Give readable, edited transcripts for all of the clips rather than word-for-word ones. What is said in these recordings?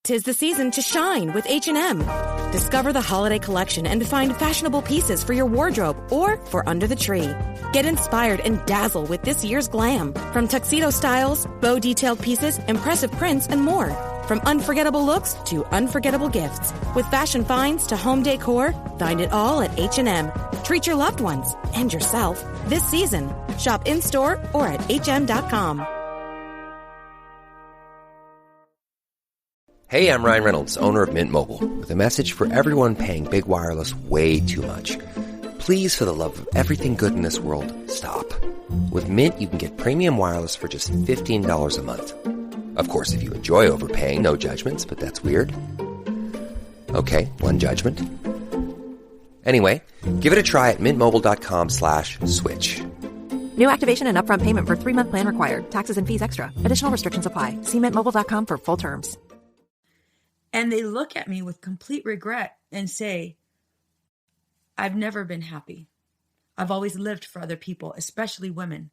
'Tis the season to shine with H&M. Discover the holiday collection and find fashionable pieces for your wardrobe or for under the tree. Get inspired and dazzle with this year's glam. From tuxedo styles, bow detailed pieces, impressive prints, and more. From unforgettable looks to unforgettable gifts. With fashion finds to home decor, find it all at H&M. Treat your loved ones and yourself this season. Shop in-store or at hm.com. Hey, I'm Ryan Reynolds, owner of Mint Mobile, with a message for everyone paying big wireless way too much. Please, for the love of everything good in this world, stop. With Mint, you can get premium wireless for just $15 a month. Of course, if you enjoy overpaying, no judgments, but that's weird. Okay, one judgment. Anyway, give it a try at mintmobile.com/switch. New activation and upfront payment for 3-month plan required. Taxes and fees extra. Additional restrictions apply. See mintmobile.com for full terms. And they look at me with complete regret and say, I've never been happy. I've always lived for other people, especially women.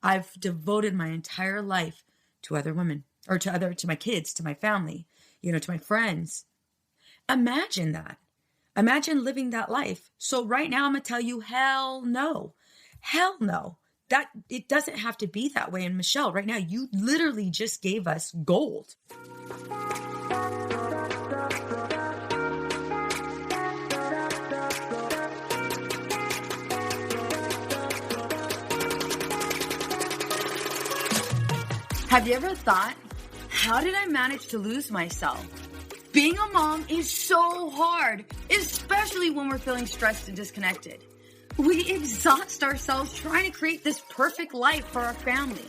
I've devoted my entire life to other women, or to my kids, to my family, to my friends. Imagine that. Imagine living that life. So right now I'm going to tell you, hell no. Hell no. That it doesn't have to be that way. And Michele, right now, you literally just gave us gold. Have you ever thought, how did I manage to lose myself? Being a mom is so hard, especially when we're feeling stressed and disconnected. We exhaust ourselves trying to create this perfect life for our family.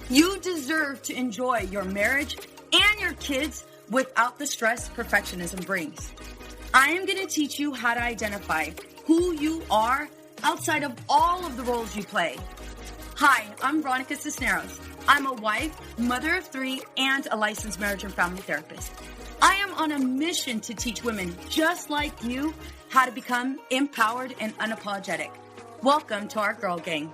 You deserve to enjoy your marriage and your kids without the stress perfectionism brings. I am going to teach you how to identify who you are outside of all of the roles you play. Hi, I'm Veronica Cisneros. I'm a wife, mother of 3, and a licensed marriage and family therapist. I am on a mission to teach women just like you how to become empowered and unapologetic. Welcome to our Girl Gang.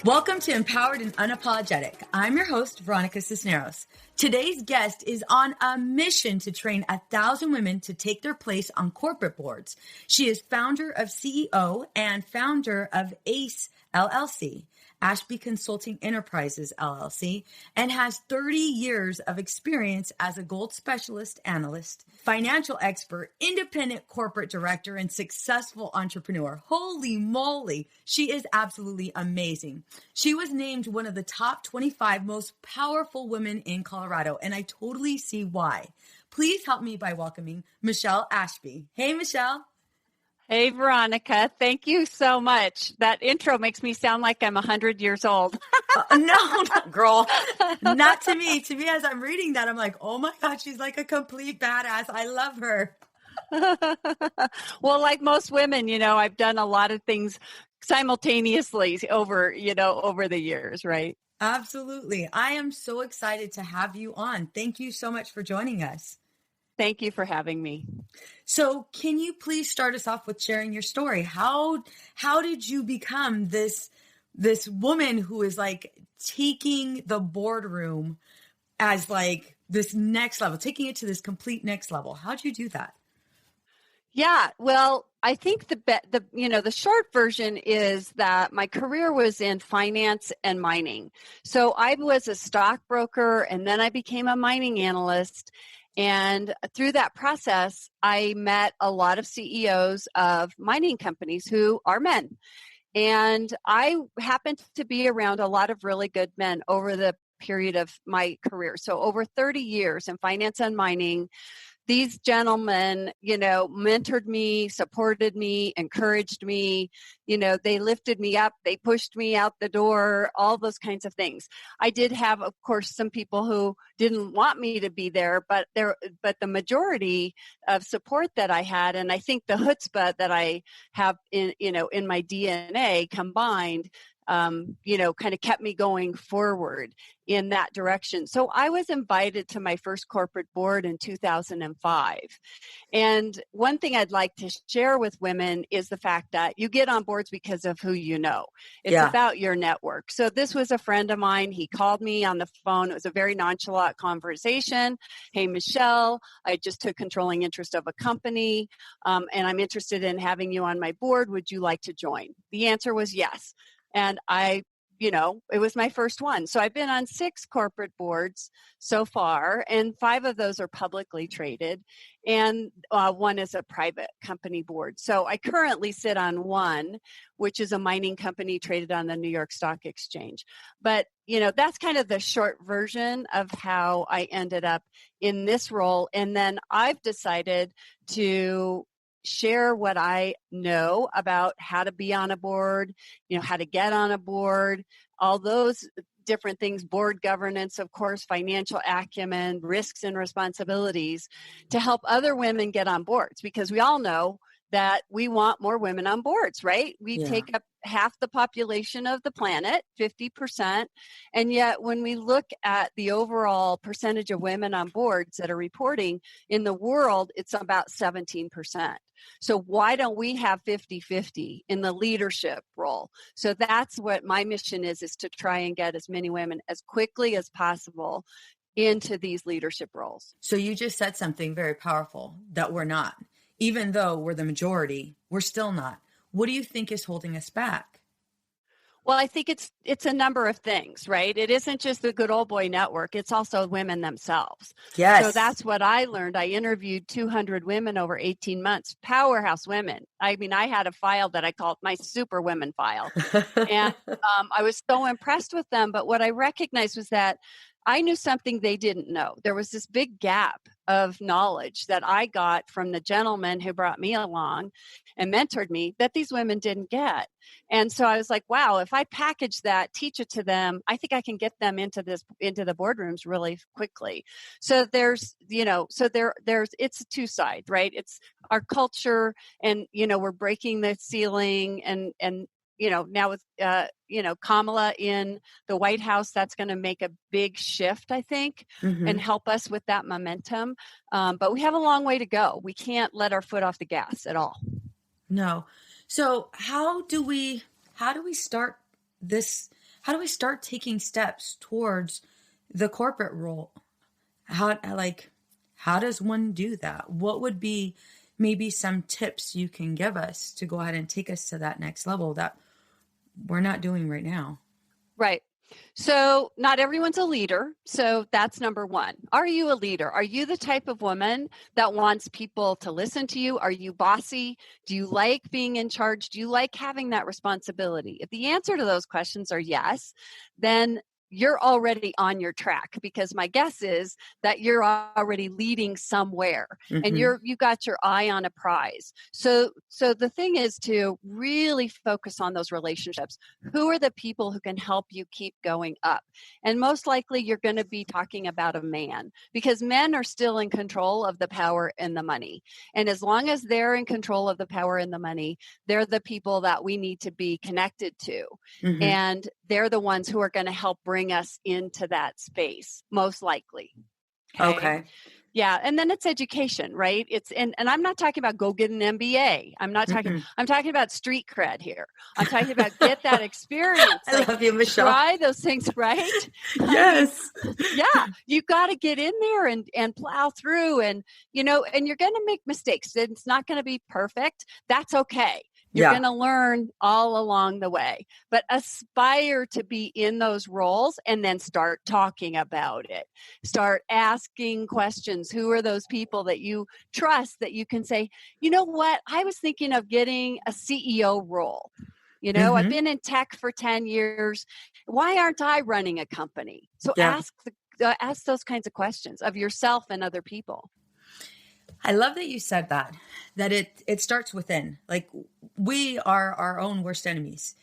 Welcome to Empowered and Unapologetic. I'm your host, Veronica Cisneros. Today's guest is on a mission to train 1,000 women to take their place on corporate boards. She is founder of CEO and founder of ACE LLC, Ashby Consulting Enterprises LLC, and has 30 years of experience as a gold specialist analyst, financial expert, independent corporate director, and successful entrepreneur. Holy moly, she is absolutely amazing. She was named one of the top 25 most powerful women in Colorado, and I totally see why. Please help me by welcoming Michele Ashby. Hey, Michele. Hey, Veronica. Thank you so much. That intro makes me sound like I'm 100 years old. No, girl, not to me. To me, as I'm reading that, I'm like, oh my God, she's like a complete badass. I love her. Well, like most women, I've done a lot of things simultaneously over the years, right? Absolutely. I am so excited to have you on. Thank you so much for joining us. Thank you for having me. So can you please start us off with sharing your story? How did you become this woman who is like taking the boardroom as like this next level, taking it to this complete next level? How'd you do that? Yeah, well, I think the short version is that my career was in finance and mining. So I was a stockbroker and then I became a mining analyst. And through that process, I met a lot of CEOs of mining companies who are men. And I happened to be around a lot of really good men over the period of my career. So over 30 years in finance and mining, these gentlemen, mentored me, supported me, encouraged me, they lifted me up, they pushed me out the door, all those kinds of things. I did have, of course, some people who didn't want me to be there, but the majority of support that I had, and I think the chutzpah that I have in my DNA combined, kind of kept me going forward in that direction. So I was invited to my first corporate board in 2005. And one thing I'd like to share with women is the fact that you get on boards because of who you know. It's about your network. So this was a friend of mine. He called me on the phone. It was a very nonchalant conversation. Hey, Michele, I just took controlling interest of a company, and I'm interested in having you on my board. Would you like to join? The answer was yes. And it was my first one. So I've been on 6 corporate boards so far, and 5 of those are publicly traded, and 1 is a private company board. So I currently sit on 1, which is a mining company traded on the New York Stock Exchange. But, that's kind of the short version of how I ended up in this role. And then I've decided to share what I know about how to be on a board, how to get on a board, all those different things, board governance, of course, financial acumen, risks and responsibilities, to help other women get on boards, because we all know that we want more women on boards, right? We take up half the population of the planet, 50%. And yet when we look at the overall percentage of women on boards that are reporting in the world, it's about 17%. So why don't we have 50-50 in the leadership role? So that's what my mission is to try and get as many women as quickly as possible into these leadership roles. So you just said something very powerful, that we're not. Even though we're the majority, we're still not. What do you think is holding us back? Well, I think it's a number of things, right? It isn't just the good old boy network. It's also women themselves. Yes. So that's what I learned. I interviewed 200 women over 18 months, powerhouse women. I mean, I had a file that I called my super women file. And I was so impressed with them. But what I recognized was that I knew something they didn't know. There was this big gap of knowledge that I got from the gentleman who brought me along and mentored me that these women didn't get. And so I was like, wow, if I package that, teach it to them, I think I can get them into the boardrooms really quickly. So there's it's a 2-side, right? It's our culture, and, we're breaking the ceiling, and now with, Kamala in the White House, that's going to make a big shift, I think, and help us with that momentum. But we have a long way to go. We can't let our foot off the gas at all. No. So how do we start this? How do we start taking steps towards the corporate role? How does one do that? What would be maybe some tips you can give us to go ahead and take us to that next level that we're not doing right now? Right. So not everyone's a leader. So that's number 1. Are you a leader? Are you the type of woman that wants people to listen to you? Are you bossy? Do you like being in charge? Do you like having that responsibility? If the answer to those questions are yes, then you're already on your track, because my guess is that you're already leading somewhere and you got your eye on a prize. So the thing is to really focus on those relationships. Who are the people who can help you keep going up? And most likely you're going to be talking about a man, because men are still in control of the power and the money. And as long as they're in control of the power and the money, they're the people that we need to be connected to. And they're the ones who are going to help bring us into that space, most likely. Okay. Yeah. And then it's education, right? And I'm not talking about go get an MBA. I'm talking about street cred here. I'm talking about get that experience. I love you, Michele. Try those things, right? Yes. Yeah. You got to get in there and plow through, and you're going to make mistakes. It's not going to be perfect. That's okay. You're going to learn all along the way, but aspire to be in those roles and then start talking about it. Start asking questions. Who are those people that you trust that you can say, you know what, I was thinking of getting a CEO role. I've been in tech for 10 years. Why aren't I running a company? So ask those kinds of questions of yourself and other people. I love that you said that it starts within. Like, we are our own worst enemies.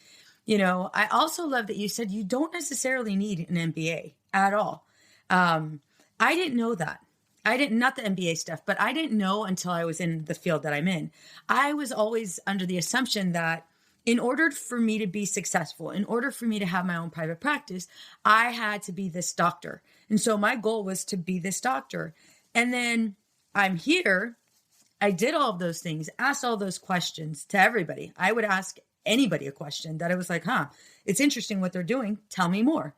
I also love that you said you don't necessarily need an MBA at all. I didn't know that. Not the MBA stuff, but I didn't know until I was in the field that I'm in. I was always under the assumption that in order for me to be successful, in order for me to have my own private practice, I had to be this doctor. And so my goal was to be this doctor. And then I'm here. I did all of those things, asked all those questions to everybody. I would ask anybody a question that I was like, it's interesting what they're doing. Tell me more.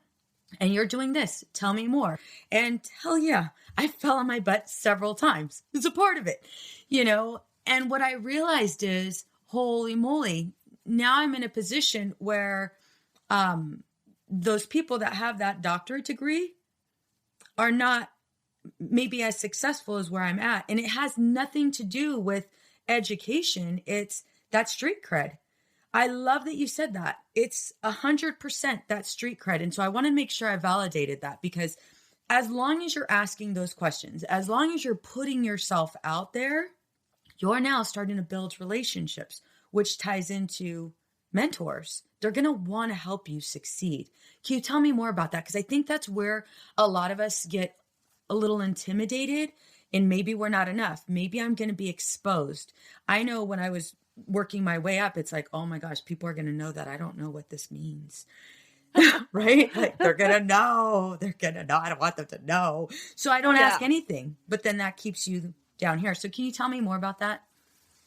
And you're doing this. Tell me more. And hell yeah, I fell on my butt several times. It's a part of it, And what I realized is, holy moly, now I'm in a position where those people that have that doctorate degree are not maybe as successful as where I'm at. And it has nothing to do with education. It's that street cred. I love that you said that. It's 100% that street cred. And so I want to make sure I validated that, because as long as you're asking those questions, as long as you're putting yourself out there, you're now starting to build relationships, which ties into mentors. They're going to want to help you succeed. Can you tell me more about that? Because I think that's where a lot of us get a little intimidated, and maybe we're not enough. Maybe I'm going to be exposed. I know when I was working my way up, it's like, oh my gosh, people are going to know that I don't know what this means. Right? Like they're going to know. They're going to know. I don't want them to know. So I don't ask anything, but then that keeps you down here. So can you tell me more about that?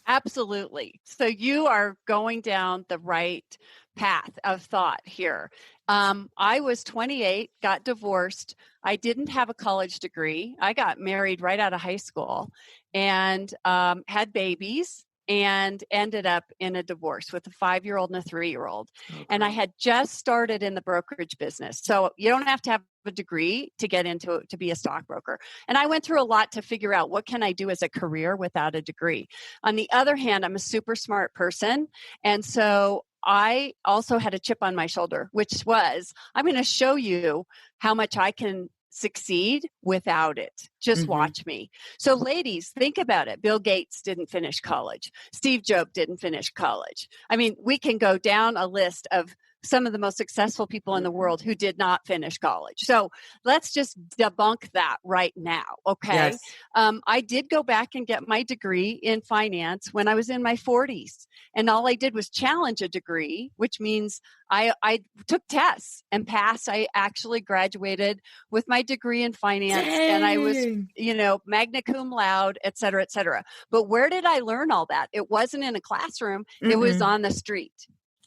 Absolutely. So you are going down the right path of thought here. I was 28, got divorced. I didn't have a college degree. I got married right out of high school and had babies and ended up in a divorce with a 5-year-old and a 3-year-old. Okay. And I had just started in the brokerage business. So you don't have to have a degree to get into to be a stockbroker. And I went through a lot to figure out what can I do as a career without a degree. On the other hand, I'm a super smart person. And so I also had a chip on my shoulder, which was, I'm going to show you how much I can succeed without it. Just watch me. So ladies, think about it. Bill Gates didn't finish college. Steve Jobs didn't finish college. I mean, we can go down a list of some of the most successful people in the world who did not finish college. So let's just debunk that right now. Okay. Yes. I did go back and get my degree in finance when I was in my 40s. And all I did was challenge a degree, which means I took tests and passed. I actually graduated with my degree in finance. Dang. And I was, magna cum laude, et cetera, et cetera. But where did I learn all that? It wasn't in a classroom. It was on the street.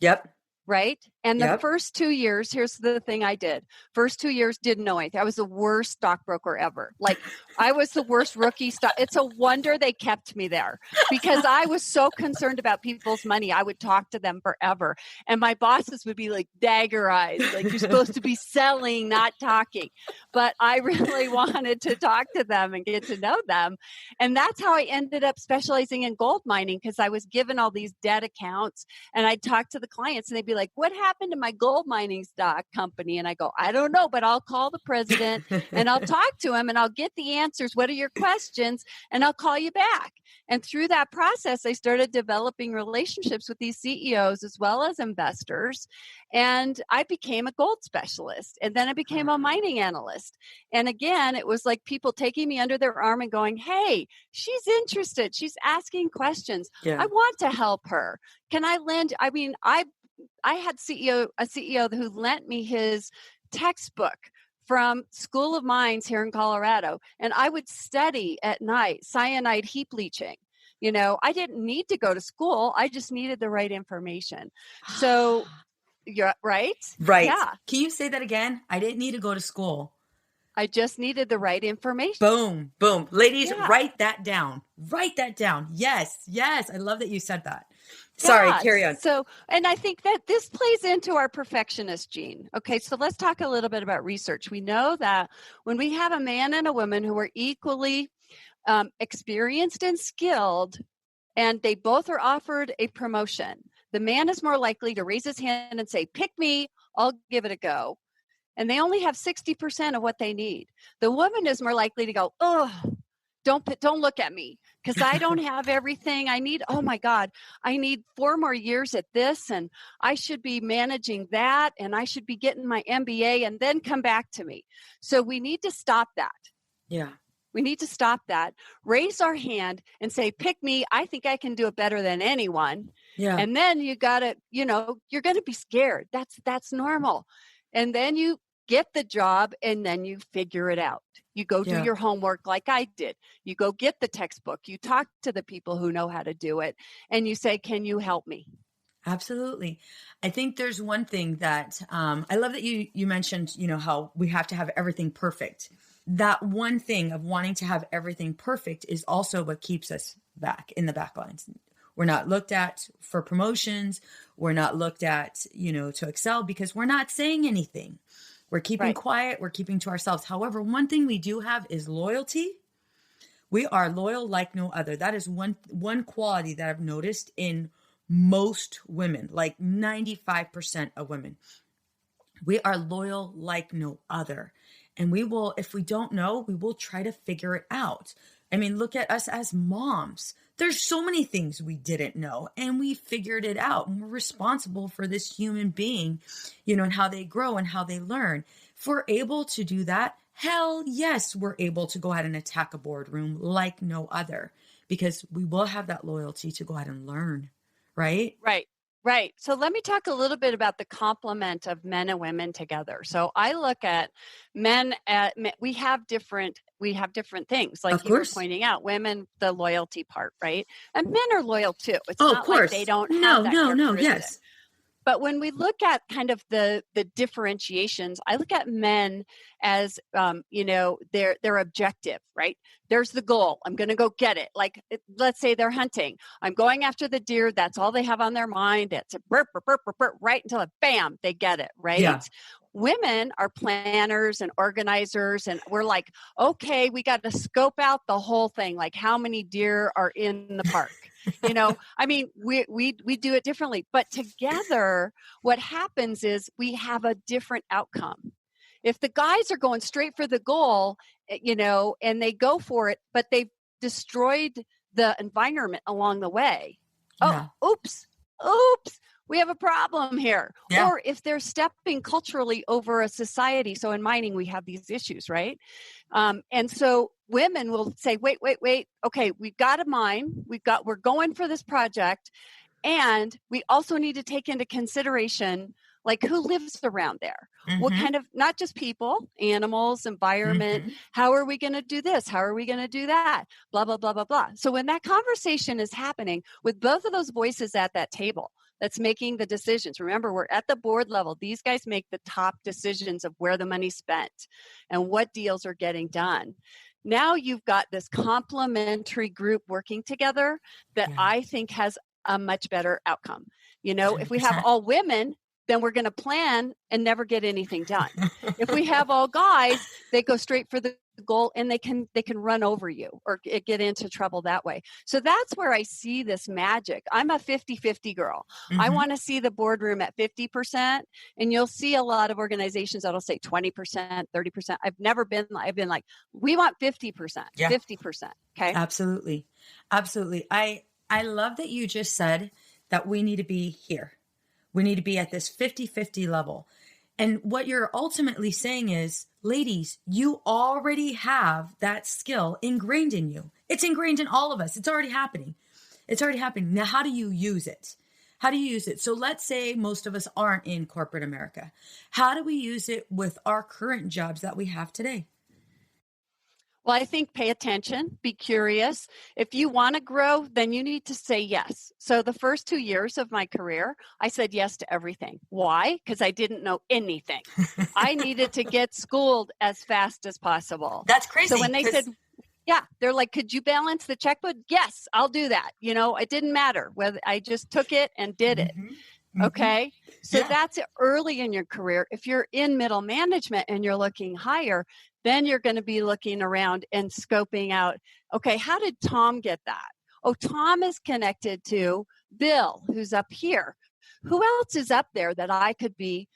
Yep. Right? And the first 2 years, here's the thing I did. First 2 years, didn't know anything. I was the worst stockbroker ever. Like I was the worst rookie stock. It's a wonder they kept me there because I was so concerned about people's money. I would talk to them forever. And my bosses would be like dagger eyes, like you're supposed to be selling, not talking. But I really wanted to talk to them and get to know them. And that's how I ended up specializing in gold mining because I was given all these debt accounts and I'd talk to the clients and they'd be like, what happened to my gold mining stock company? And I go, I don't know, but I'll call the president and I'll talk to him and I'll get the answers. What are your questions? And I'll call you back. And through that process, I started developing relationships with these CEOs as well as investors. And I became a gold specialist. And then I became a mining analyst. And again, it was like people taking me under their arm and going, hey, she's interested. She's asking questions. Yeah. I want to help her. Can I lend? I mean, I had a CEO who lent me his textbook from School of Mines here in Colorado. And I would study at night, cyanide heap leaching. I didn't need to go to school. I just needed the right information. So, you're right? Right. Yeah. Can you say that again? I didn't need to go to school. I just needed the right information. Boom, boom. Ladies, write that down. Write that down. Yes, yes. I love that you said that. Sorry, carry on. So, and I think that this plays into our perfectionist gene. Okay, so let's talk a little bit about research. We know that when we have a man and a woman who are equally experienced and skilled, and they both are offered a promotion, the man is more likely to raise his hand and say, pick me, I'll give it a go. And they only have 60% of what they need. The woman is more likely to go, oh, don't look at me because I don't have everything I need. Oh my God, I need 4 more years at this and I should be managing that and I should be getting my MBA and then come back to me. So we need to stop that. Yeah. We need to stop that, raise our hand and say, pick me. I think I can do it better than anyone. Yeah. And then you got to, you're going to be scared. That's normal. And then you get the job and then you figure it out. You go do your homework like I did. You go get the textbook. You talk to the people who know how to do it. And you say, can you help me? Absolutely. I think there's one thing that I love that you mentioned, how we have to have everything perfect. That one thing of wanting to have everything perfect is also what keeps us back in the back lines. We're not looked at for promotions. We're not looked at, to excel because we're not saying anything. We're keeping quiet. We're keeping to ourselves. However, one thing we do have is loyalty. We are loyal like no other. That is one quality that I've noticed in most women, like 95% of women. We are loyal like no other. And we will, if we don't know, we will try to figure it out. I mean, look at us as moms. There's so many things we didn't know and we figured it out. And we're responsible for this human being, and how they grow and how they learn. If we're able to do that, hell yes, we're able to go ahead and attack a boardroom like no other, because we will have that loyalty to go ahead and learn. Right? Right. So let me talk a little bit about the complement of men and women together. So I look at we have different things, like you were pointing out, women, the loyalty part, right? And men are loyal too. It's not like they don't have that characteristic. Yes. But when we look at kind of the differentiations, I look at men as, their objective, right? There's the goal. I'm going to go get it. Like, let's say they're hunting. I'm going after the deer. That's all they have on their mind. It's a burp, burp, burp, burp, burp, right until bam, they get it, right? Yeah. Women are planners and organizers, and we're like, okay, we got to scope out the whole thing. Like, how many deer are in the park? I mean, we do it differently, but together what happens is we have a different outcome. If the guys are going straight for the goal, and they go for it, but they've destroyed the environment along the way. Yeah. Oh, oops, we have a problem here. Yeah. Or if they're stepping culturally over a society. So in mining, we have these issues, right? And so women will say, wait. Okay, we've got a mine. We're going for this project. And we also need to take into consideration, like, who lives around there? Mm-hmm. What kind of, not just people, animals, environment. Mm-hmm. How are we going to do this? How are we going to do that? Blah, blah, blah, blah, blah. So when that conversation is happening with both of those voices at that table, that's making the decisions. Remember, we're at the board level. These guys make the top decisions of where the money's spent and what deals are getting done. Now you've got this complementary group working together that I think has a much better outcome. If we have all women, then we're going to plan and never get anything done. If we have all guys, they go straight for the goal and they can run over you or get into trouble that way. So that's where I see this magic. I'm a 50-50 girl. Mm-hmm. I want to see the boardroom at 50%, and you'll see a lot of organizations that'll say 20%, 30%. I've been like, we want 50%, 50%. Okay. Absolutely. I love that you just said that we need to be here. We need to be at this 50-50 level. And what you're ultimately saying is, ladies, you already have that skill ingrained in you. It's ingrained in all of us. It's already happening. Now, how do you use it? So let's say most of us aren't in corporate America. How do we use it with our current jobs that we have today? Well, I think pay attention, be curious. If you want to grow, then you need to say yes. So the first 2 years of my career, I said yes to everything. Why? Because I didn't know anything. I needed to get schooled as fast as possible. That's crazy. So when they said, they're like, could you balance the checkbook? Yes, I'll do that. It didn't matter whether I just took it and did it. Mm-hmm. Okay. So that's early in your career. If you're in middle management and you're looking higher, then you're going to be looking around and scoping out, okay, how did Tom get that? Oh, Tom is connected to Bill, who's up here. Who else is up there that I could be,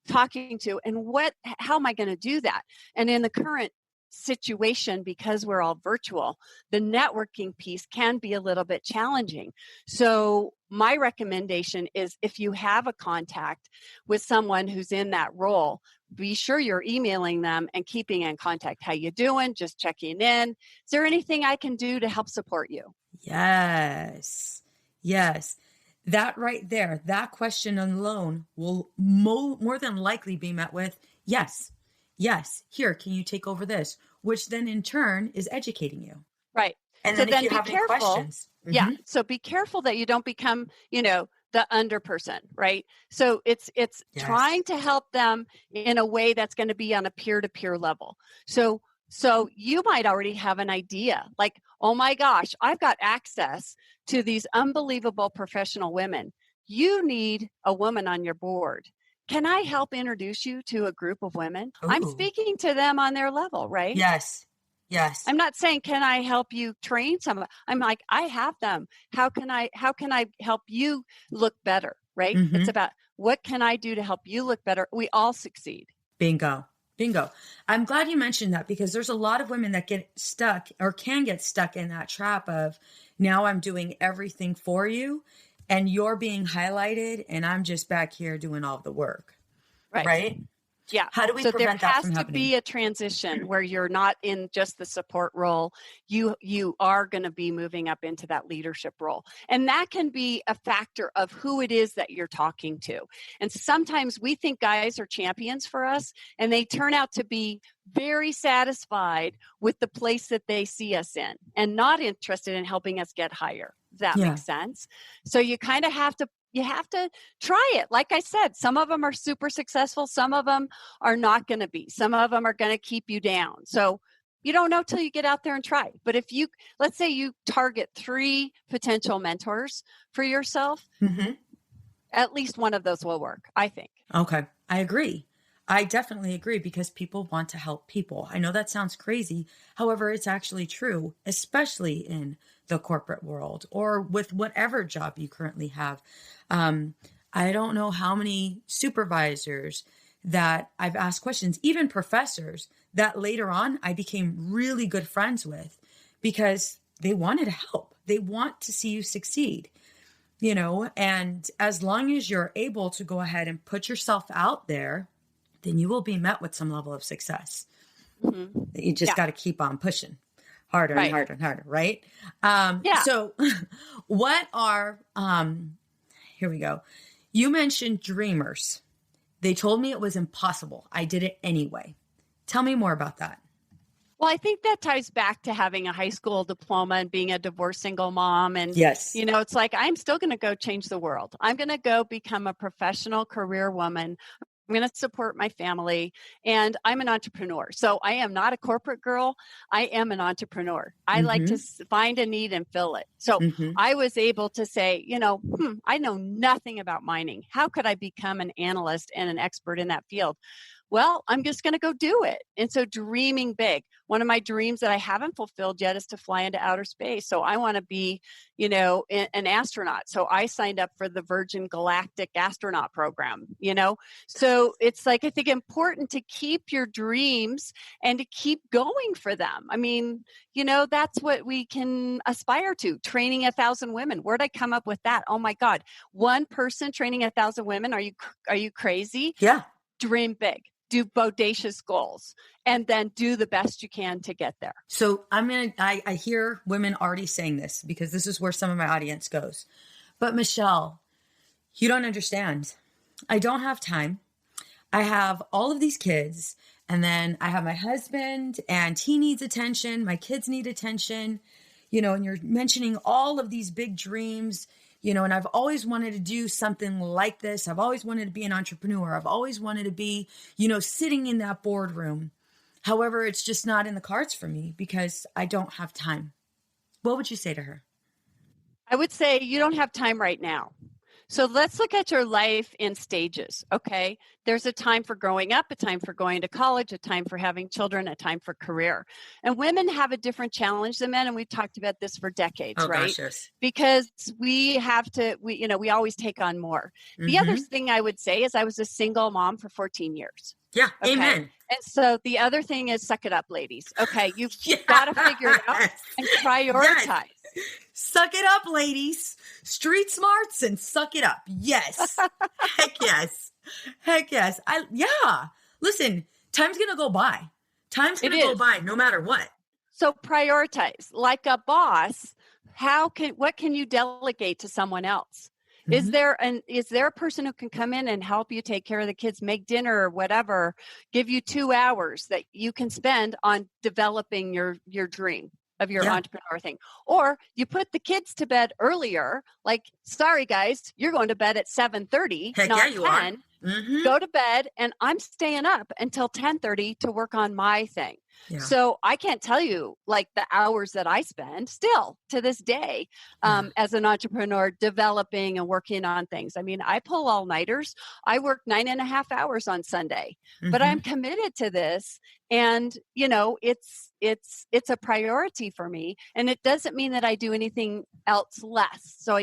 talking to? And how am I going to do that? And in the current situation, because we're all virtual, the networking piece can be a little bit challenging. So my recommendation is, if you have a contact with someone who's in that role, be sure you're emailing them and keeping in contact. How you doing? Just checking in. Is there anything I can do to help support you? Yes. that right there, that question alone will more than likely be met with, yes, yes, here, can you take over this? Which then in turn is educating you. Right. And So then if you be have any careful. questions. Yeah. So be careful that you don't become, the under person, right? So it's Yes. trying to help them in a way that's going to be on a peer-to-peer level. So you might already have an idea like, oh my gosh, I've got access to these unbelievable professional women. You need a woman on your board. Can I help introduce you to a group of women? Ooh. I'm speaking to them on their level, right? Yes. Yes. I'm not saying, can I help you train some? I'm like, I have them. How can I help you look better? Right. Mm-hmm. It's about what can I do to help you look better? We all succeed. Bingo. I'm glad you mentioned that because there's a lot of women that get stuck or can get stuck in that trap of now I'm doing everything for you and you're being highlighted and I'm just back here doing all the work. Right? Yeah. How do we prevent that from happening? So there has to be a transition where you're not in just the support role. You are going to be moving up into that leadership role. And that can be a factor of who it is that you're talking to. And sometimes we think guys are champions for us, and they turn out to be very satisfied with the place that they see us in and not interested in helping us get higher. Does that make sense? So you kind of have to try it. Like I said, some of them are super successful. Some of them are not going to be. Some of them are going to keep you down. So you don't know till you get out there and try. But if let's say you target 3 potential mentors for yourself, at least one of those will work, I think. Okay. I agree. I definitely agree because people want to help people. I know that sounds crazy. However, it's actually true, especially in the corporate world or with whatever job you currently have. I don't know how many supervisors that I've asked questions, even professors that later on I became really good friends with because they wanted to help. They want to see you succeed, and as long as you're able to go ahead and put yourself out there, then you will be met with some level of success. You just got to keep on pushing harder and harder and harder. Right. So what are, here we go. You mentioned dreamers. They told me it was impossible. I did it anyway. Tell me more about that. Well, I think that ties back to having a high school diploma and being a divorced single mom. And, it's like, I'm still going to go change the world. I'm going to go become a professional career woman. I'm going to support my family, and I'm an entrepreneur. So I am not a corporate girl. I am an entrepreneur. I like to find a need and fill it. So I was able to say, I know nothing about mining. How could I become an analyst and an expert in that field? Well, I'm just going to go do it. And so dreaming big. One of my dreams that I haven't fulfilled yet is to fly into outer space. So I want to be, an astronaut. So I signed up for the Virgin Galactic astronaut program, So it's like, I think important to keep your dreams and to keep going for them. I mean, that's what we can aspire to. Training 1,000 women. Where'd I come up with that? Oh my God. One person training 1,000 women. Are you crazy? Yeah. Dream big. Do bodacious goals, and then do the best you can to get there. So I hear women already saying this because this is where some of my audience goes. But Michele, you don't understand. I don't have time. I have all of these kids, and then I have my husband and he needs attention. My kids need attention, and you're mentioning all of these big dreams. And I've always wanted to do something like this. I've always wanted to be an entrepreneur. I've always wanted to be, sitting in that boardroom. However, it's just not in the cards for me because I don't have time. What would you say to her? I would say you don't have time right now. So let's look at your life in stages, okay? There's a time for growing up, a time for going to college, a time for having children, a time for career. And women have a different challenge than men, and we've talked about this for decades, right? Gosh, yes. Because we always take on more. The other thing I would say is I was a single mom for 14 years. Yeah, okay? Amen. And so the other thing is suck it up, ladies. Okay, you've got to figure it out and prioritize. Yes. Suck it up, ladies. Street smarts and suck it up. Yes. Heck yes. Heck yes. Listen, time's going to go by. Time's going to go by no matter what. So prioritize. Like a boss, what can you delegate to someone else? Is there a person who can come in and help you take care of the kids, make dinner or whatever, give you 2 hours that you can spend on developing your dream of your entrepreneur thing? Or you put the kids to bed earlier, like, sorry guys, you're going to bed at 7:30, not 10. Go to bed, and I'm staying up until 10:30 to work on my thing. Yeah. So I can't tell you like the hours that I spend still to this day as an entrepreneur developing and working on things. I mean, I pull all-nighters. I work 9.5 hours on Sunday, but I'm committed to this. And, you know, it's a priority for me. And it doesn't mean that I do anything else less. So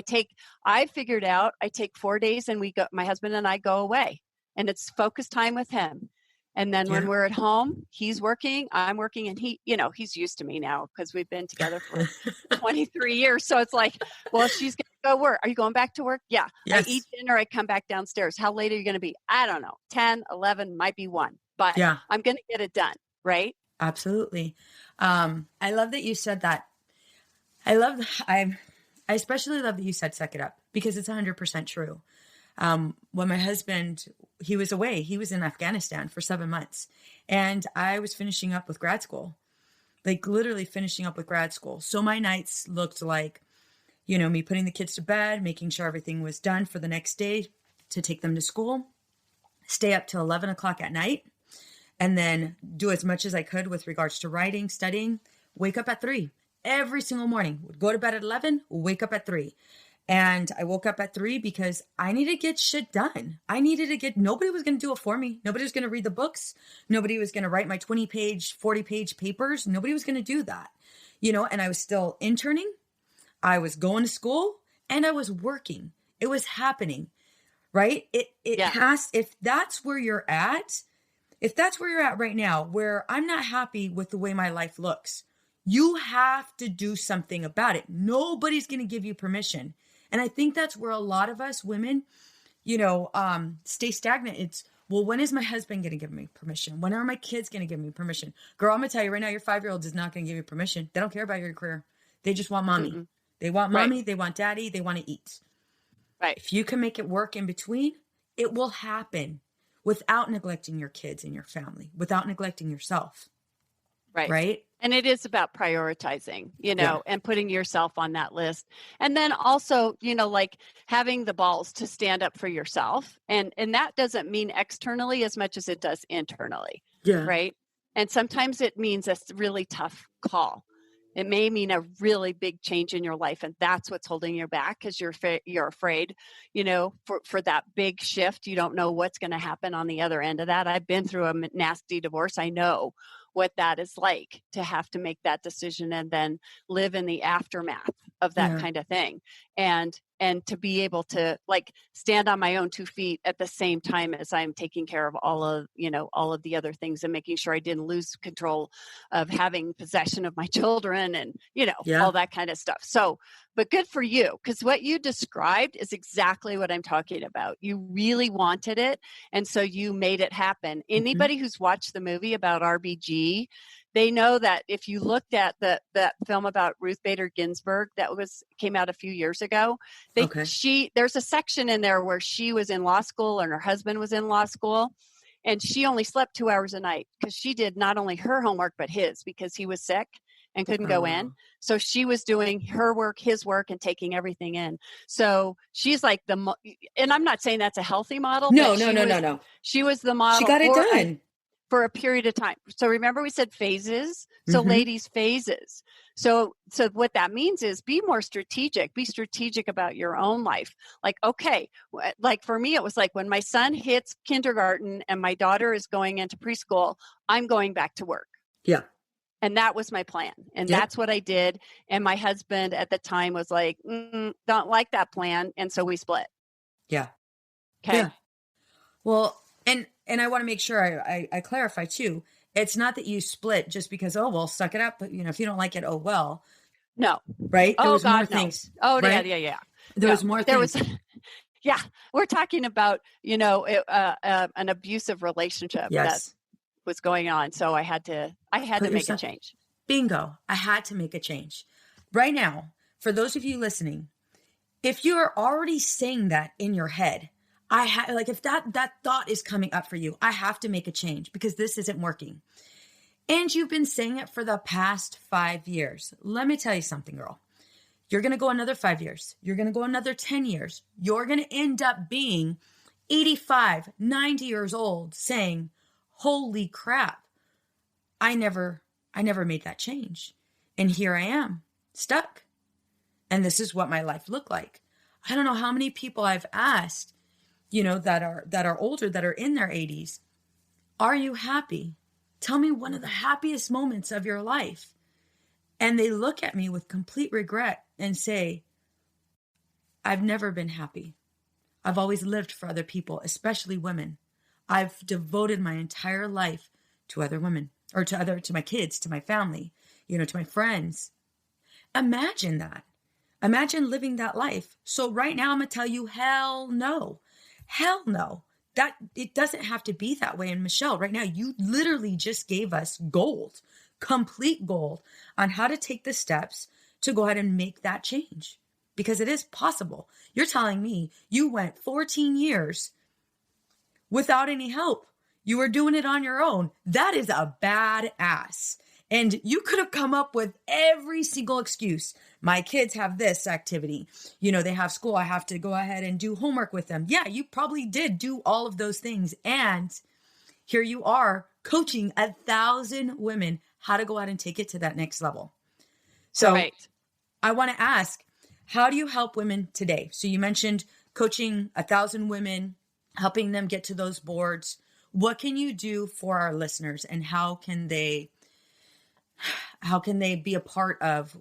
I figured out I take 4 days and my husband and I go away, and it's focus time with him. And then when we're at home, he's working, I'm working, and he's used to me now because we've been together for 23 years. So it's like, well, she's going to go work. Are you going back to work? Yeah. Yes. I eat dinner. I come back downstairs. How late are you going to be? I don't know. 10, 11, might be 1, but I'm going to get it done. Right. Absolutely. I love that you said that. I especially love that you said suck it up, because it's 100% true. When my husband, he was away, he was in Afghanistan for 7 months, and I was finishing up with grad school, like literally finishing up with grad school. So my nights looked like, you know, me putting the kids to bed, making sure everything was done for the next day to take them to school, stay up till 11 o'clock at night, and then do as much as I could with regards to writing, studying, wake up at 3 every single morning, would go to bed at 11, wake up at 3. And I woke up at 3 because I needed to get shit done. Nobody was going to do it for me. Nobody was going to read the books. Nobody was going to write my 20-page, 40-page papers. Nobody was going to do that, you know, and I was still interning. I was going to school, and I was working. It was happening, right? If that's where you're at right now, where I'm not happy with the way my life looks, you have to do something about it. Nobody's going to give you permission. And I think that's where a lot of us women, you know, stay stagnant. It's, well, when is my husband going to give me permission? When are my kids going to give me permission? Girl, I'm going to tell you right now, your 5-year-old is not going to give you permission. They don't care about your career. They just want mommy. Mm-mm. They want mommy. They want daddy. They want to eat. Right. If you can make it work in between, it will happen without neglecting your kids and your family, without neglecting yourself. Right. Right. And it is about prioritizing, you know, and putting yourself on that list. And then also, you know, like having the balls to stand up for yourself. And that doesn't mean externally as much as it does internally. Yeah. Right. And sometimes it means a really tough call. It may mean a really big change in your life. And that's what's holding you back, because you're afraid, you know, for that big shift. You don't know what's going to happen on the other end of that. I've been through a nasty divorce. I know what that is like, to have to make that decision and then live in the aftermath of that kind of thing. And to be able to like stand on my own 2 feet at the same time as I'm taking care of all of the other things, and making sure I didn't lose control of having possession of my children and, you know, all that kind of stuff. So, but good for you, because what you described is exactly what I'm talking about. You really wanted it. And so you made it happen. Anybody who's watched the movie about RBG, they know that if you looked at that film about Ruth Bader Ginsburg that came out a few years ago, there's a section in there where she was in law school and her husband was in law school, and she only slept 2 hours a night because she did not only her homework but his, because he was sick and couldn't go in. So she was doing her work, his work, and taking everything in. So she's like and I'm not saying that's a healthy model. No. She was the model. She got it done. For a period of time. So remember we said phases. So ladies, phases. So what that means is be more strategic. Be strategic about your own life. Like, okay, like for me, it was like when my son hits kindergarten and my daughter is going into preschool, I'm going back to work. Yeah. And that was my plan. And that's what I did. And my husband at the time was like, don't like that plan. And so we split. Yeah. Okay. Yeah. Well, and I want to make sure I clarify too. It's not that you split just because, oh, well, suck it up. But, you know, if you don't like it, oh, well. No. Right? There was more things. Oh, right? Yeah. There was more things. Yeah. We're talking about, you know, an abusive relationship that was going on. So I had to make a change. Bingo. I had to make a change. Right now, for those of you listening, if you're already saying that in your head, if that thought is coming up for you, I have to make a change because this isn't working. And you've been saying it for the past 5 years. Let me tell you something, girl. You're going to go another 5 years. You're going to go another 10 years. You're going to end up being 85, 90 years old saying, holy crap, I never made that change. And here I am, stuck. And this is what my life looked like. I don't know how many people I've asked, that are older, that are in their 80s. Are you happy? Tell me one of the happiest moments of your life. And they look at me with complete regret and say, I've never been happy. I've always lived for other people, especially women. I've devoted my entire life to other women, or to my kids, to my family, to my friends. Imagine that. Imagine living that life. So right now I'm going to tell you, hell no. Hell no. That it doesn't have to be that way. And Michele, right now, you literally just gave us gold, complete gold on how to take the steps to go ahead and make that change, because it is possible. You're telling me you went 14 years without any help. You were doing it on your own. That is a badass. And you could have come up with every single excuse. My kids have this activity. They have school. I have to go ahead and do homework with them. Yeah, you probably did do all of those things. And here you are coaching 1,000 women how to go out and take it to that next level. So right. I want to ask, how do you help women today? So you mentioned coaching 1,000 women, helping them get to those boards. What can you do for our listeners, and how can they be a part of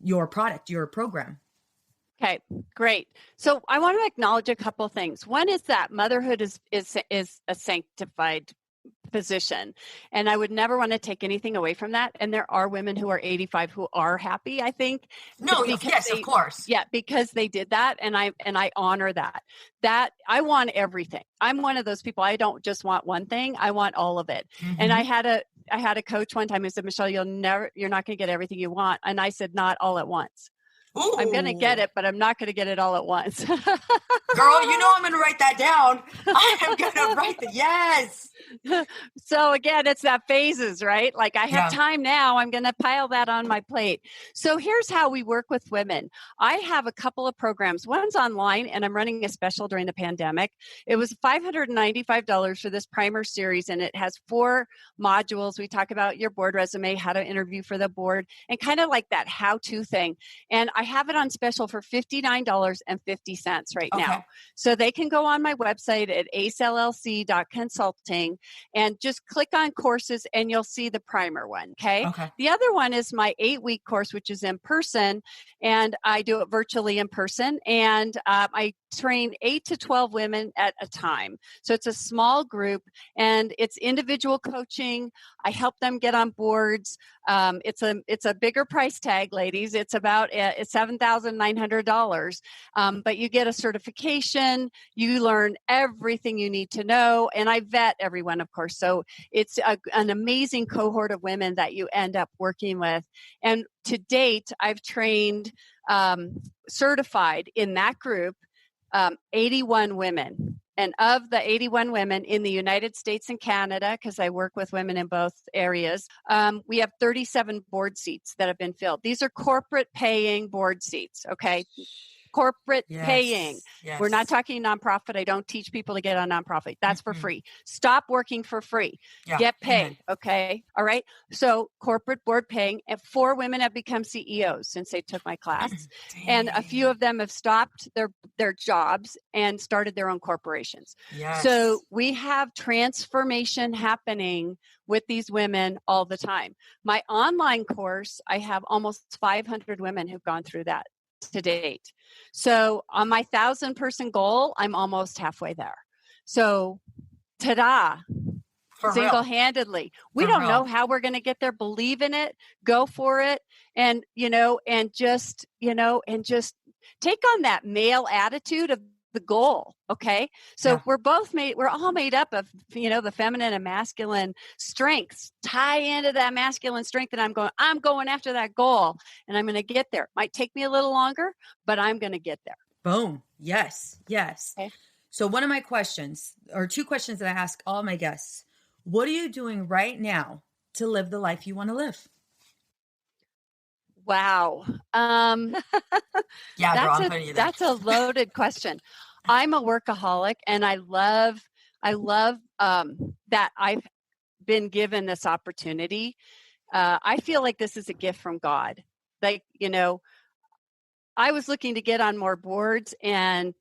your product, your program? Okay, great. So I want to acknowledge a couple of things. One is that motherhood is a sanctified position, and I would never want to take anything away from that. And there are women who are 85 who are happy, I think. No, yes, of course. Yeah, because they did that, and I honor that. That I want everything. I'm one of those people. I don't just want one thing. I want all of it. Mm-hmm. And I had a coach one time who said, Michele, you're not going to get everything you want. And I said, not all at once. Ooh. I'm going to get it, but I'm not going to get it all at once. Girl, I'm going to write that down. I am going to write that. Yes. So again, it's that phases, right? Like I have time now. I'm going to pile that on my plate. So here's how we work with women. I have a couple of programs. One's online, and I'm running a special during the pandemic. It was $595 for this primer series, and it has 4 modules. We talk about your board resume, how to interview for the board, and kind of like that how-to thing. And I have it on special for $59.50 right now. So they can go on my website at acellc.consulting and just click on courses, and you'll see the primer one. Okay. The other one is my 8-week course, which is in person, and I do it virtually in person. And I train 8 to 12 women at a time. So it's a small group, and it's individual coaching. I help them get on boards. It's a bigger price tag, ladies. It's about it's $7,900. But you get a certification. You learn everything you need to know, and I vet everyone, of course. So it's an amazing cohort of women that you end up working with. And to date, I've trained certified in that group 81 women. And of the 81 women in the United States and Canada, because I work with women in both areas, we have 37 board seats that have been filled. These are corporate paying board seats, okay? Corporate paying. Yes. We're not talking nonprofit. I don't teach people to get on nonprofit. That's for free. Stop working for free. Get paid. Okay. All right. So corporate board paying, and 4 women have become CEOs since they took my class. And a few of them have stopped their jobs and started their own corporations. Yes. So we have transformation happening with these women all the time. My online course, I have almost 500 women who've gone through that to date. So on my 1,000-person goal, I'm almost halfway there. So ta-da, single-handedly. We don't know how we're going to get there. Believe in it, go for it. And just take on that male attitude of the goal. Okay. So we're all made up of, the feminine and masculine strengths tie into that masculine strength. And I'm going after that goal and I'm going to get there. Might take me a little longer, but I'm going to get there. Boom. Yes. Yes. Okay. So one of my questions, or two questions that I ask all my guests, what are you doing right now to live the life you want to live? Wow. That's a loaded question. I'm a workaholic and I love that I've been given this opportunity. I feel like this is a gift from God. Like, I was looking to get on more boards and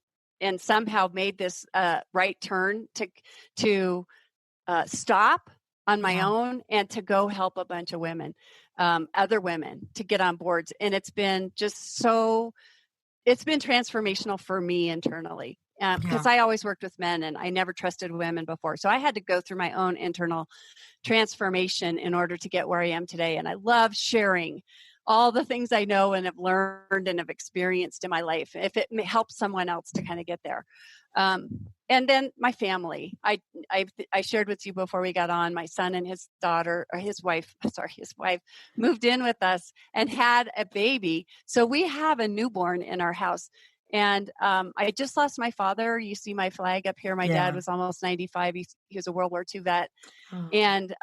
somehow made this right turn to stop on my own and to go help a bunch of women, other women, to get on boards. And it's been transformational for me internally because I always worked with men and I never trusted women before. So I had to go through my own internal transformation in order to get where I am today. And I love sharing all the things I know and have learned and have experienced in my life, if it may help someone else to kind of get there. And then my family, I shared with you before we got on, my son and his wife moved in with us and had a baby. So we have a newborn in our house. And I just lost my father. You see my flag up here. My dad was almost 95. He was a World War II vet. Oh. And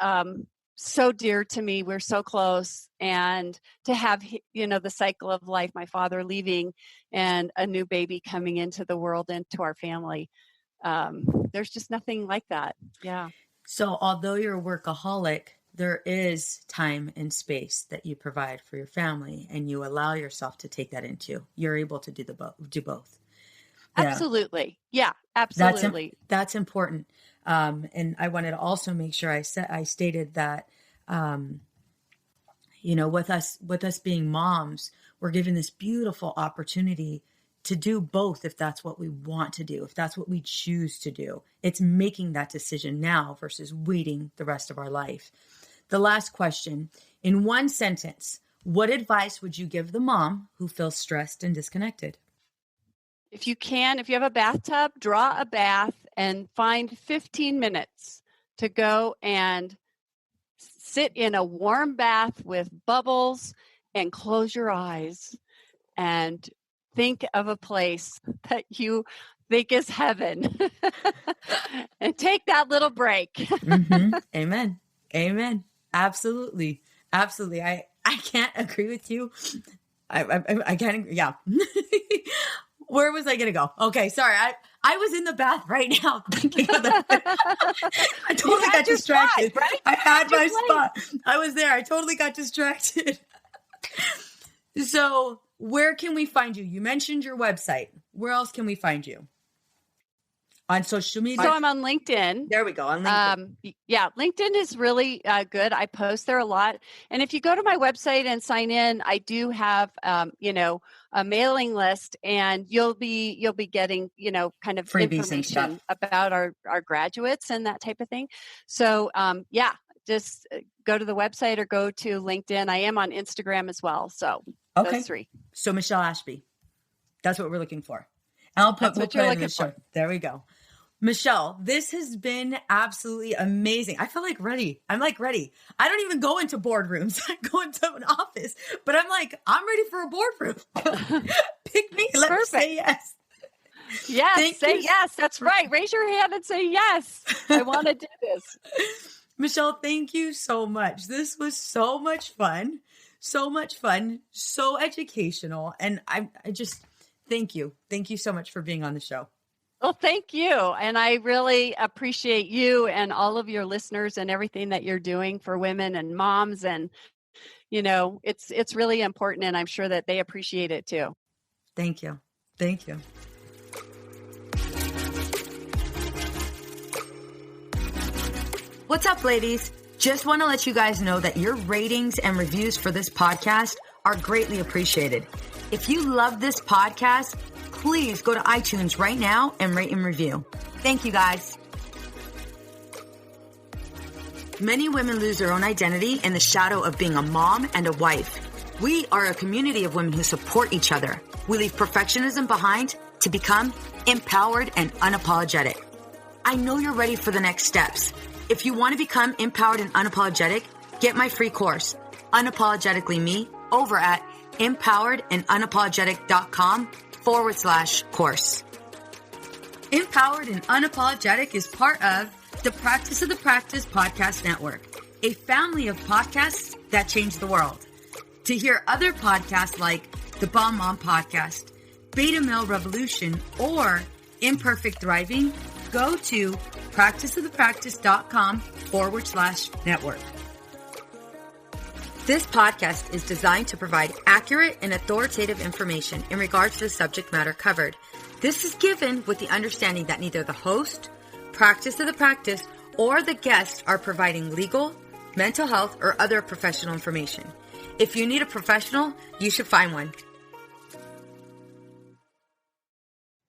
so dear to me. We're so close. And to have, the cycle of life, my father leaving and a new baby coming into the world, into our family. There's just nothing like that. Yeah. So although you're a workaholic, there is time and space that you provide for your family and you allow yourself to take that into. You're able to do both. Absolutely. Yeah, absolutely. That's important. And I wanted to also make sure I stated that, with us being moms, we're given this beautiful opportunity to do both if that's what we want to do, if that's what we choose to do. It's making that decision now versus waiting the rest of our life. The last question, in one sentence, what advice would you give the mom who feels stressed and disconnected? If you have a bathtub, draw a bath and find 15 minutes to go and sit in a warm bath with bubbles and close your eyes and think of a place that you think is heaven and take that little break. Mm-hmm. Amen. Amen. Absolutely. Absolutely. I can't agree with you. I can't. Yeah. Where was I going to go? Okay. Sorry. I was in the bath right now thinking of that. I totally got distracted. Spot, right? I had my spot. I was there. I totally got distracted. So where can we find you? You mentioned your website. Where else can we find you? On social media? So I'm on LinkedIn. There we go. On LinkedIn. LinkedIn is really good. I post there a lot. And if you go to my website and sign in, I do have, a mailing list, and you'll be getting, kind of freebies information about our graduates and that type of thing. So, just go to the website or go to LinkedIn. I am on Instagram as well. So those three. So Michele Ashby, that's what we're looking for. We'll put it in the show. There we go. Michele, this has been absolutely amazing. I feel ready. I'm ready. I don't even go into boardrooms. I go into an office, but I'm ready for a boardroom. Pick me. Let me say yes. Yes. Yes. That's right. Raise your hand and say yes. I want to do this. Michele, thank you so much. This was so much fun. So educational. And I just, thank you. Thank you so much for being on the show. Well, thank you. And I really appreciate you and all of your listeners and everything that you're doing for women and moms. And, it's really important. And I'm sure that they appreciate it too. Thank you. Thank you. What's up, ladies? Just want to let you guys know that your ratings and reviews for this podcast are greatly appreciated. If you love this podcast, please go to iTunes right now and rate and review. Thank you, guys. Many women lose their own identity in the shadow of being a mom and a wife. We are a community of women who support each other. We leave perfectionism behind to become empowered and unapologetic. I know you're ready for the next steps. If you want to become empowered and unapologetic, get my free course, Unapologetically Me, over at empoweredandunapologetic.com/course. Empowered and Unapologetic is part of the Practice of the Practice Podcast Network, a family of podcasts that change the world. To hear other podcasts like the Bomb Mom Podcast, Beta Male Revolution, or Imperfect Thriving, go to practiceofthepractice.com/network. This podcast is designed to provide accurate and authoritative information in regards to the subject matter covered. This is given with the understanding that neither the host, Practice of the Practice, or the guest are providing legal, mental health, or other professional information. If you need a professional, you should find one.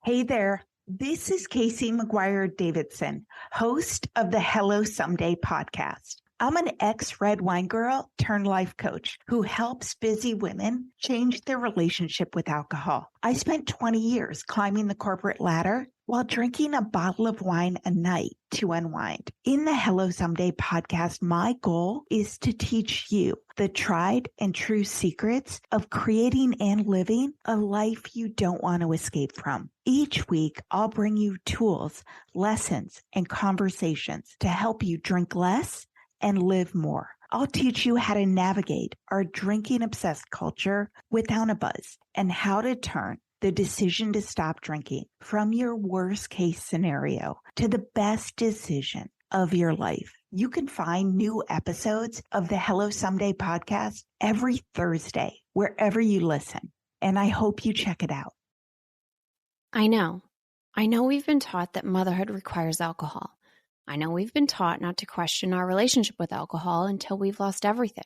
Hey there. This is Casey McGuire Davidson, host of the Hello Someday podcast. I'm an ex-red wine girl turned life coach who helps busy women change their relationship with alcohol. I spent 20 years climbing the corporate ladder while drinking a bottle of wine a night to unwind. In the Hello Someday podcast, my goal is to teach you the tried and true secrets of creating and living a life you don't want to escape from. Each week, I'll bring you tools, lessons, and conversations to help you drink less and live more. I'll teach you how to navigate our drinking-obsessed culture without a buzz and how to turn the decision to stop drinking from your worst-case scenario to the best decision of your life. You can find new episodes of the Hello Someday podcast every Thursday, wherever you listen, and I hope you check it out. I know we've been taught that motherhood requires alcohol. I know we've been taught not to question our relationship with alcohol until we've lost everything.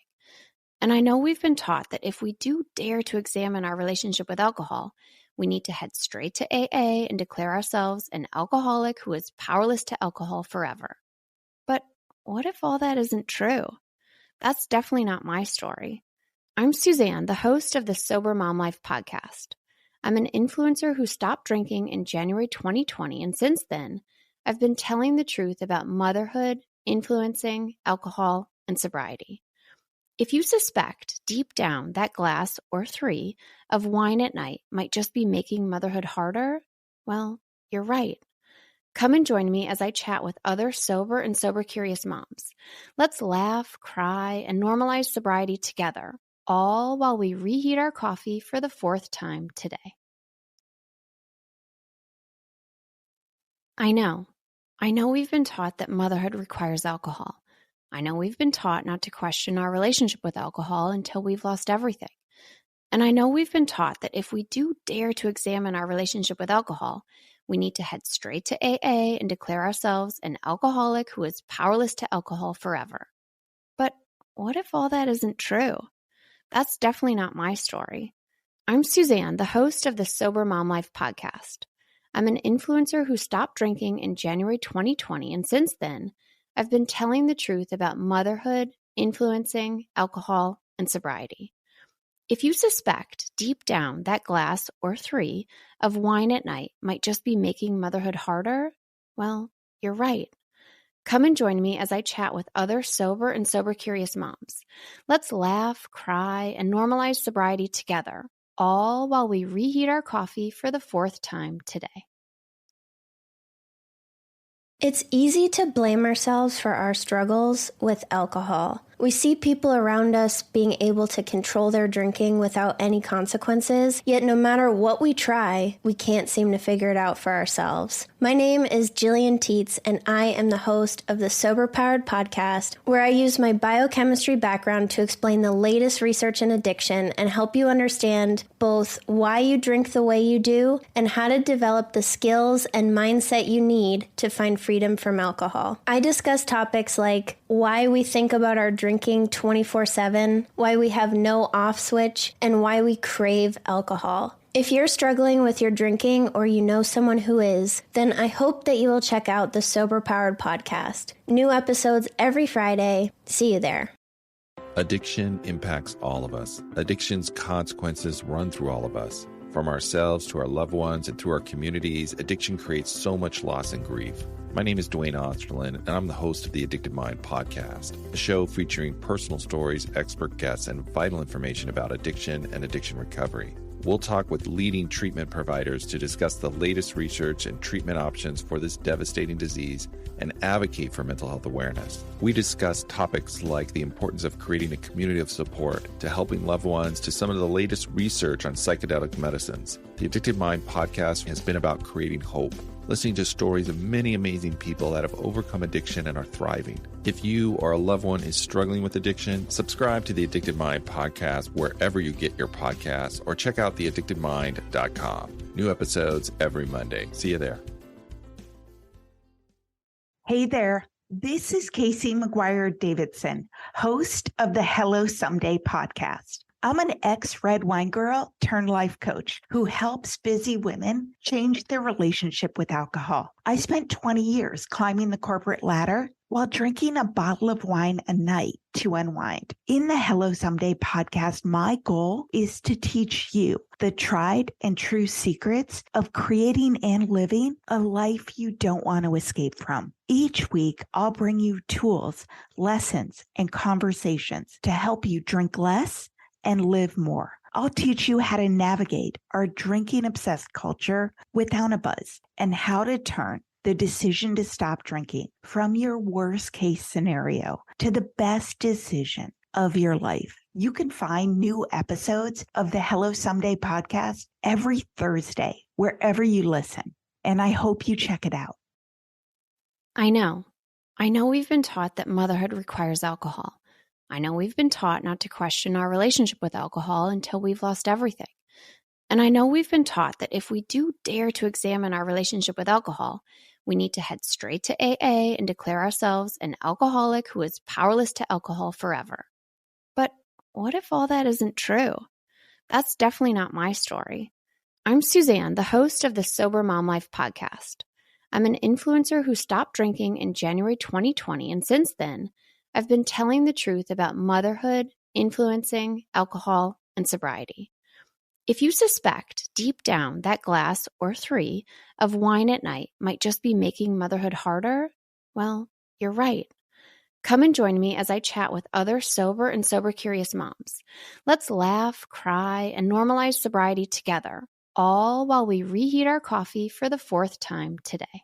And I know we've been taught that if we do dare to examine our relationship with alcohol, we need to head straight to AA and declare ourselves an alcoholic who is powerless to alcohol forever. But what if all that isn't true? That's definitely not my story. I'm Suzanne, the host of the Sober Mom Life podcast. I'm an influencer who stopped drinking in January 2020, and since then, I've been telling the truth about motherhood, influencing, alcohol, and sobriety. If you suspect deep down that glass or 3 of wine at night might just be making motherhood harder, well, you're right. Come and join me as I chat with other sober and sober-curious moms. Let's laugh, cry, and normalize sobriety together, all while we reheat our coffee for the 4th time today. I know we've been taught that motherhood requires alcohol. I know we've been taught not to question our relationship with alcohol until we've lost everything. And I know we've been taught that if we do dare to examine our relationship with alcohol, we need to head straight to AA and declare ourselves an alcoholic who is powerless to alcohol forever. But what if all that isn't true? That's definitely not my story. I'm Suzanne, the host of the Sober Mom Life podcast. I'm an influencer who stopped drinking in January 2020, and since then, I've been telling the truth about motherhood, influencing, alcohol, and sobriety. If you suspect deep down that glass or 3 of wine at night might just be making motherhood harder, well, you're right. Come and join me as I chat with other sober and sober-curious moms. Let's laugh, cry, and normalize sobriety together, all while we reheat our coffee for the 4th time today. It's easy to blame ourselves for our struggles with alcohol. We see people around us being able to control their drinking without any consequences, yet no matter what we try, we can't seem to figure it out for ourselves. My name is Jillian Teets, and I am the host of the Sober Powered podcast, where I use my biochemistry background to explain the latest research in addiction and help you understand both why you drink the way you do and how to develop the skills and mindset you need to find freedom from alcohol. I discuss topics like why we think about our drinking 24/7, why we have no off switch, and why we crave alcohol. If you're struggling with your drinking or you know someone who is, then I hope that you will check out the Sober Powered podcast. New episodes every Friday. See you there. Addiction impacts all of us. Addiction's consequences run through all of us. From ourselves to our loved ones and through our communities, addiction creates so much loss and grief. My name is Dwayne Osterlin, and I'm the host of the Addicted Mind podcast, a show featuring personal stories, expert guests, and vital information about addiction and addiction recovery. We'll talk with leading treatment providers to discuss the latest research and treatment options for this devastating disease and advocate for mental health awareness. We discuss topics like the importance of creating a community of support, to helping loved ones, to some of the latest research on psychedelic medicines. The Addicted Mind podcast has been about creating hope, listening to stories of many amazing people that have overcome addiction and are thriving. If you or a loved one is struggling with addiction, subscribe to the Addicted Mind podcast wherever you get your podcasts, or check out theaddictedmind.com. New episodes every Monday. See you there. Hey there, this is Casey McGuire Davidson, host of the Hello Someday podcast. I'm an ex-red wine girl turned life coach who helps busy women change their relationship with alcohol. I spent 20 years climbing the corporate ladder while drinking a bottle of wine a night to unwind. In the Hello Someday podcast, my goal is to teach you the tried and true secrets of creating and living a life you don't want to escape from. Each week, I'll bring you tools, lessons, and conversations to help you drink less and live more. I'll teach you how to navigate our drinking obsessed culture without a buzz, and how to turn the decision to stop drinking from your worst case scenario to the best decision of your life. You can find new episodes of the Hello Someday podcast every Thursday, wherever you listen. And I hope you check it out. I know we've been taught that motherhood requires alcohol. I know we've been taught not to question our relationship with alcohol until we've lost everything. And I know we've been taught that if we do dare to examine our relationship with alcohol, we need to head straight to AA and declare ourselves an alcoholic who is powerless to alcohol forever. But what if all that isn't true? That's definitely not my story. I'm Suzanne, the host of the Sober Mom Life podcast. I'm an influencer who stopped drinking in January 2020, and since then, I've been telling the truth about motherhood, influencing, alcohol, and sobriety. If you suspect deep down that glass or 3 of wine at night might just be making motherhood harder, well, you're right. Come and join me as I chat with other sober and sober-curious moms. Let's laugh, cry, and normalize sobriety together, all while we reheat our coffee for the 4th time today.